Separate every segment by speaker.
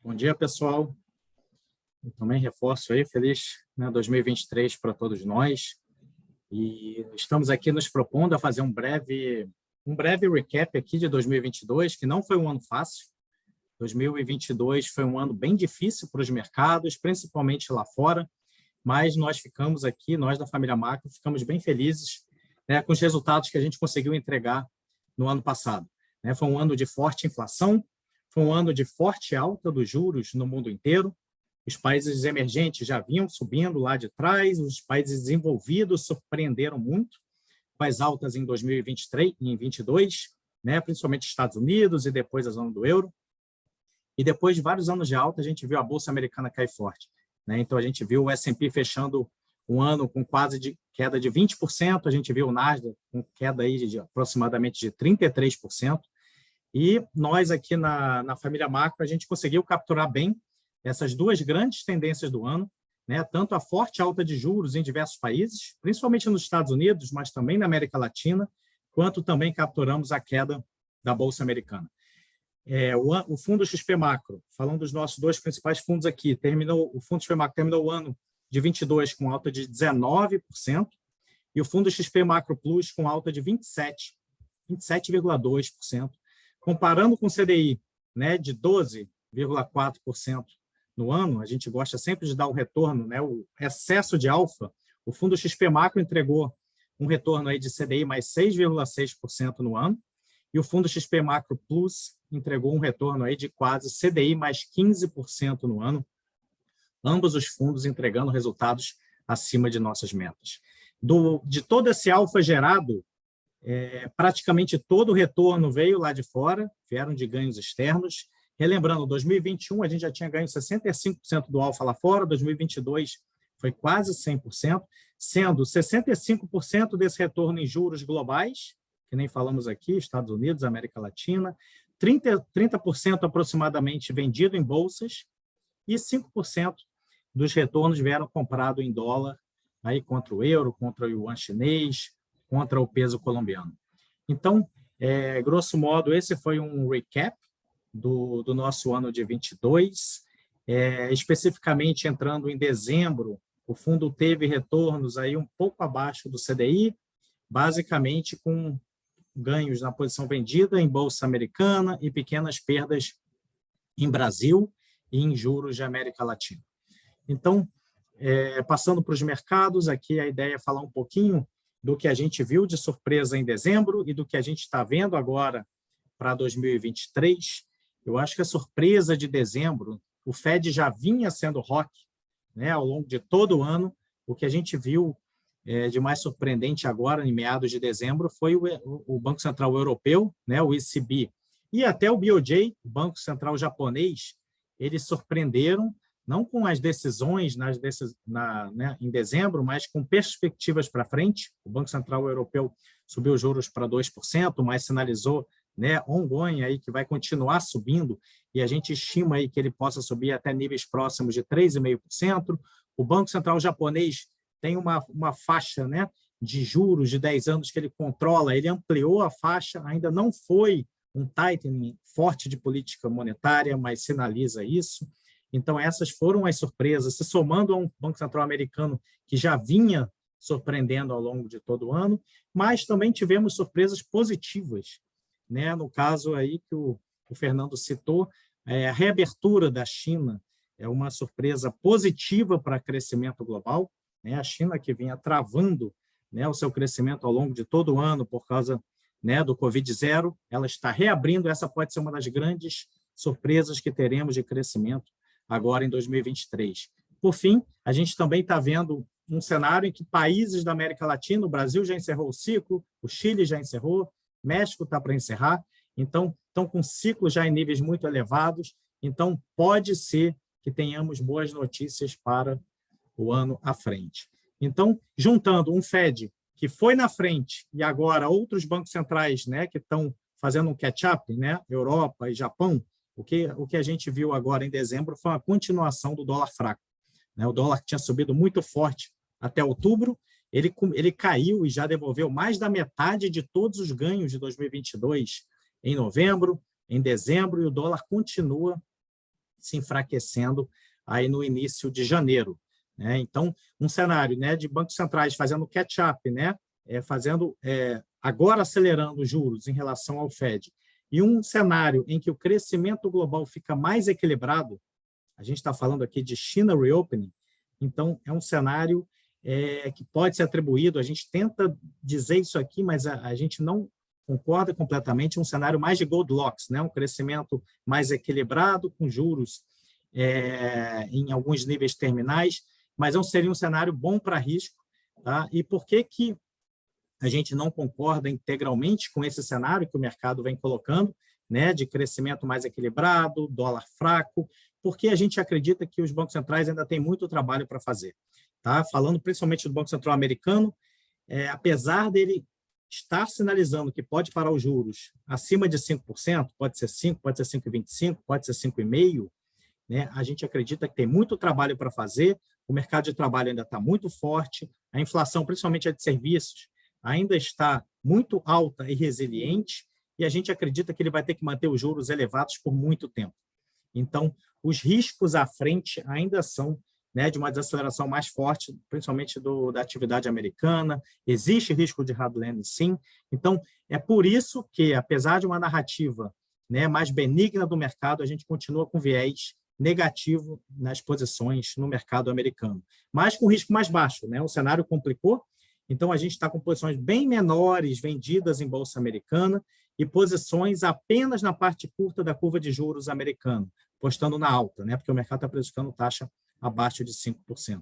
Speaker 1: Bom dia, pessoal. Eu também reforço aí, feliz 2023 para todos nós. E estamos aqui nos propondo a fazer um breve recap aqui de 2022, que não foi um ano fácil. 2022 foi um ano bem difícil para os mercados, principalmente lá fora, mas nós ficamos aqui, nós da família Macro, ficamos bem felizes com os resultados que a gente conseguiu entregar no ano passado. Foi um ano de forte inflação, foi um ano de forte alta dos juros no mundo inteiro. Os países emergentes já vinham subindo lá de trás, os países desenvolvidos surpreenderam muito com as altas em 2023 e em 2022, principalmente Estados Unidos e depois a zona do euro. E depois de vários anos de alta, a gente viu a Bolsa Americana cair forte. Então, a gente viu o S&P fechando um ano com quase queda de 20%, a gente viu o Nasdaq com queda aí de aproximadamente de 33%, e nós aqui na família Macro, a gente conseguiu capturar bem essas duas grandes tendências do ano, tanto a forte alta de juros em diversos países, principalmente nos Estados Unidos, mas também na América Latina, quanto também capturamos a queda da Bolsa Americana. O fundo XP Macro, falando dos nossos dois principais fundos aqui, o fundo XP Macro terminou o ano de 22 com alta de 19%, e o fundo XP Macro Plus com alta de 27,2%, comparando com o CDI de 12,4% no ano. A gente gosta sempre de dar o retorno, o excesso de alfa. O fundo XP Macro entregou um retorno aí de CDI mais 6,6% no ano, e o fundo XP Macro Plus entregou um retorno aí de quase CDI mais 15% no ano, ambos os fundos entregando resultados acima de nossas metas. De todo esse alfa gerado, praticamente todo o retorno veio lá de fora, vieram de ganhos externos. Relembrando, 2021 a gente já tinha ganho 65% do alfa lá fora, 2022 foi quase 100%, sendo 65% desse retorno em juros globais, que nem falamos aqui, Estados Unidos, América Latina, 30% aproximadamente vendido em bolsas, e 5% dos retornos vieram comprado em dólar, aí contra o euro, contra o yuan chinês, contra o peso colombiano. Então, grosso modo, esse foi um recap do nosso ano de 22. Especificamente, entrando em dezembro, o fundo teve retornos aí um pouco abaixo do CDI, basicamente com ganhos na posição vendida em Bolsa Americana e pequenas perdas em Brasil e em juros de América Latina. Então, passando para os mercados, aqui a ideia é falar um pouquinho do que a gente viu de surpresa em dezembro e do que a gente está vendo agora para 2023. Eu acho que a surpresa de dezembro, o Fed já vinha sendo rock, ao longo de todo o ano. O que a gente viu de mais surpreendente agora, em meados de dezembro, foi o Banco Central Europeu, o ECB, e até o BOJ, o Banco Central Japonês. Eles surpreenderam, não com as decisões em dezembro, mas com perspectivas para frente. O Banco Central Europeu subiu os juros para 2%, mas sinalizou ongoing aí que vai continuar subindo, e a gente estima aí que ele possa subir até níveis próximos de 3,5%. O Banco Central Japonês tem uma faixa de juros de 10 anos que ele controla, ele ampliou a faixa, ainda não foi um tightening forte de política monetária, mas sinaliza isso. Então, essas foram as surpresas, se somando a um Banco Central americano que já vinha surpreendendo ao longo de todo o ano, mas também tivemos surpresas positivas. No caso aí que o Fernando citou, a reabertura da China é uma surpresa positiva para o crescimento global. A China, que vinha travando o seu crescimento ao longo de todo o ano por causa do Covid-0, ela está reabrindo. Essa pode ser uma das grandes surpresas que teremos de crescimento agora em 2023. Por fim, a gente também está vendo um cenário em que países da América Latina, o Brasil já encerrou o ciclo, o Chile já encerrou, México está para encerrar, então estão com ciclos já em níveis muito elevados. Então, pode ser que tenhamos boas notícias para o ano à frente. Então, juntando um Fed que foi na frente e agora outros bancos centrais que estão fazendo um catch-up, Europa e Japão, o que a gente viu agora em dezembro foi uma continuação do dólar fraco. O dólar que tinha subido muito forte até outubro, ele caiu e já devolveu mais da metade de todos os ganhos de 2022 em novembro, em dezembro, e o dólar continua se enfraquecendo aí no início de janeiro, né? Então, um cenário, né, de bancos centrais fazendo catch-up, né, agora acelerando os juros em relação ao Fed, e um cenário em que o crescimento global fica mais equilibrado, a gente está falando aqui de China reopening, então é um cenário que pode ser atribuído, a gente tenta dizer isso aqui, mas a gente não concorda completamente, um cenário mais de Goldilocks, né? Um crescimento mais equilibrado, com juros em alguns níveis terminais, mas seria um cenário bom para risco. Tá? E por que a gente não concorda integralmente com esse cenário que o mercado vem colocando, né, de crescimento mais equilibrado, dólar fraco? Porque a gente acredita que os bancos centrais ainda têm muito trabalho para fazer. Tá? Falando principalmente do Banco Central americano, apesar dele estar sinalizando que pode parar os juros acima de 5%, pode ser 5%, pode ser 5,25%, pode ser 5,5%, né? A gente acredita que tem muito trabalho para fazer, o mercado de trabalho ainda está muito forte, a inflação, principalmente a de serviços, ainda está muito alta e resiliente, e a gente acredita que ele vai ter que manter os juros elevados por muito tempo. Então, os riscos à frente ainda são, né, de uma desaceleração mais forte, principalmente da atividade americana. Existe risco de hard landing, sim. Então, é por isso que, apesar de uma narrativa, né, mais benigna do mercado, a gente continua com viés negativo nas posições no mercado americano, mas com risco mais baixo, né? O cenário complicou, então a gente está com posições bem menores vendidas em bolsa americana e posições apenas na parte curta da curva de juros americana, postando na alta, né? Porque o mercado está precificando taxa abaixo de 5%.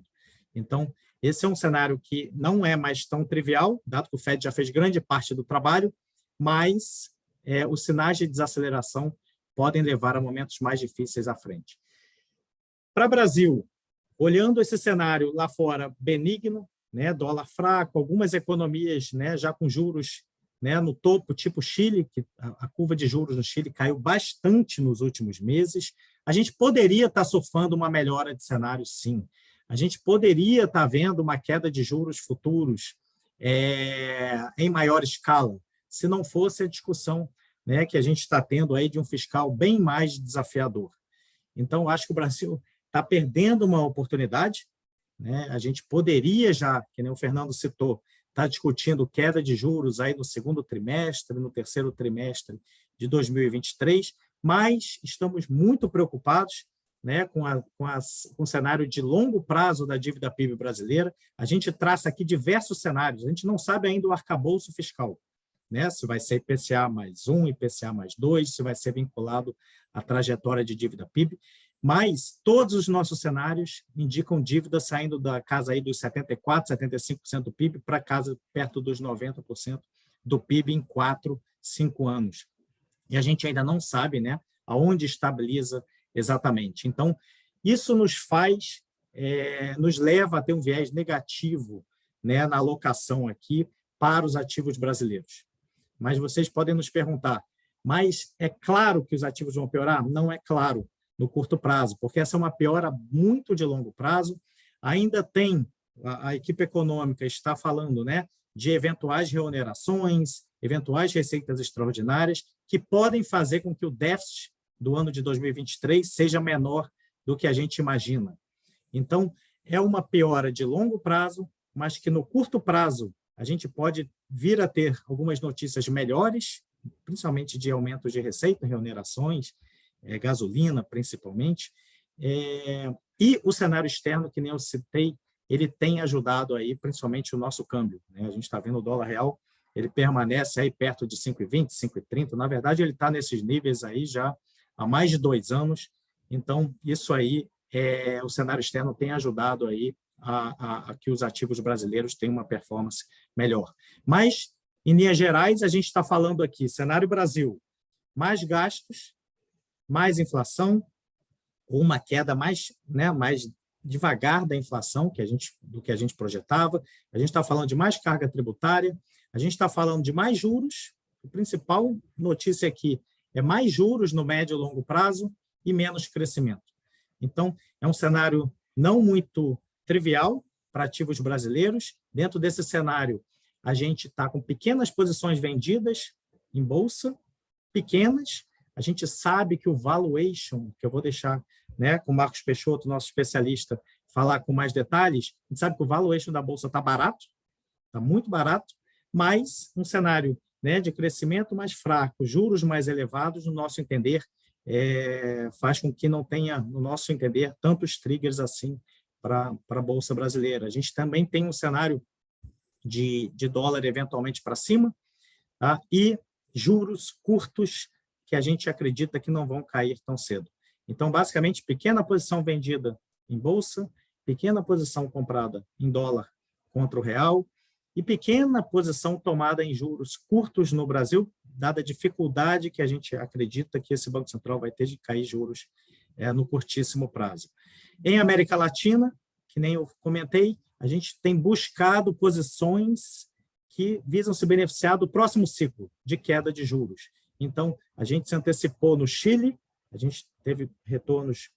Speaker 1: Então, esse é um cenário que não é mais tão trivial, dado que o Fed já fez grande parte do trabalho, mas os sinais de desaceleração podem levar a momentos mais difíceis à frente. Para o Brasil, olhando esse cenário lá fora benigno, né, dólar fraco, algumas economias, né, já com juros, né, no topo, tipo Chile, que a curva de juros no Chile caiu bastante nos últimos meses, a gente poderia estar surfando uma melhora de cenário, sim. A gente poderia estar vendo uma queda de juros futuros em maior escala, se não fosse a discussão, né, que a gente está tendo aí de um fiscal bem mais desafiador. Então, acho que o Brasil está perdendo uma oportunidade, né? A gente poderia já, que nem o Fernando citou, estar discutindo queda de juros aí no segundo trimestre, no terceiro trimestre de 2023, mas estamos muito preocupados, né, com o cenário de longo prazo da dívida PIB brasileira. A gente traça aqui diversos cenários, a gente não sabe ainda o arcabouço fiscal, né? Se vai ser IPCA mais 1, IPCA mais 2, se vai ser vinculado à trajetória de dívida PIB, mas todos os nossos cenários indicam dívida saindo da casa aí dos 74%, 75% do PIB para casa perto dos 90% do PIB em 4, 5 anos. E a gente ainda não sabe, né, aonde estabiliza exatamente. Então, isso nos leva a ter um viés negativo, né, na alocação aqui para os ativos brasileiros. Mas vocês podem nos perguntar, mas é claro que os ativos vão piorar? Não é claro no curto prazo, porque essa é uma piora muito de longo prazo. Ainda tem, a equipe econômica está falando, né, de eventuais reonerações, eventuais receitas extraordinárias, que podem fazer com que o déficit do ano de 2023 seja menor do que a gente imagina. Então, é uma piora de longo prazo, mas que no curto prazo a gente pode vir a ter algumas notícias melhores, principalmente de aumentos de receita, reonerações, gasolina, principalmente. E o cenário externo, que nem eu citei, ele tem ajudado aí, principalmente o nosso câmbio, né? A gente está vendo o dólar real, ele permanece aí perto de 5,20, 5,30. Na verdade, ele está nesses níveis aí já há mais de 2 anos. Então, isso aí, o cenário externo tem ajudado aí a que os ativos brasileiros tenham uma performance melhor. Mas, em linhas gerais, a gente está falando aqui, cenário Brasil, mais gastos, mais inflação, ou uma queda mais devagar da inflação do que a gente projetava. A gente está falando de mais carga tributária, a gente está falando de mais juros. A principal notícia aqui é mais juros no médio e longo prazo e menos crescimento. Então, é um cenário não muito trivial para ativos brasileiros. Dentro desse cenário, a gente está com pequenas posições vendidas em bolsa, pequenas. A gente sabe que o valuation, que eu vou deixar né, com o Marcos Peixoto, nosso especialista, falar com mais detalhes, a gente sabe que o valuation da Bolsa está barato, está muito barato, mas um cenário, né, de crescimento mais fraco, juros mais elevados, no nosso entender, faz com que não tenha, no nosso entender, tantos triggers assim para a Bolsa brasileira. A gente também tem um cenário de dólar eventualmente para cima, tá? E juros curtos que a gente acredita que não vão cair tão cedo. Então, basicamente, pequena posição vendida em bolsa, pequena posição comprada em dólar contra o real e pequena posição tomada em juros curtos no Brasil, dada a dificuldade que a gente acredita que esse Banco Central vai ter de cair juros no curtíssimo prazo. Em América Latina, que nem eu comentei, a gente tem buscado posições que visam se beneficiar do próximo ciclo de queda de juros. Então, a gente se antecipou no Chile, a gente teve retornos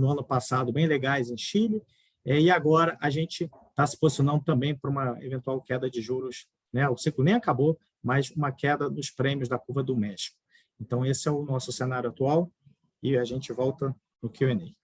Speaker 1: no ano passado bem legais em Chile, e agora a gente está se posicionando também para uma eventual queda de juros, né? O ciclo nem acabou, mas uma queda dos prêmios da curva do México. Então, esse é o nosso cenário atual e a gente volta no Q&A.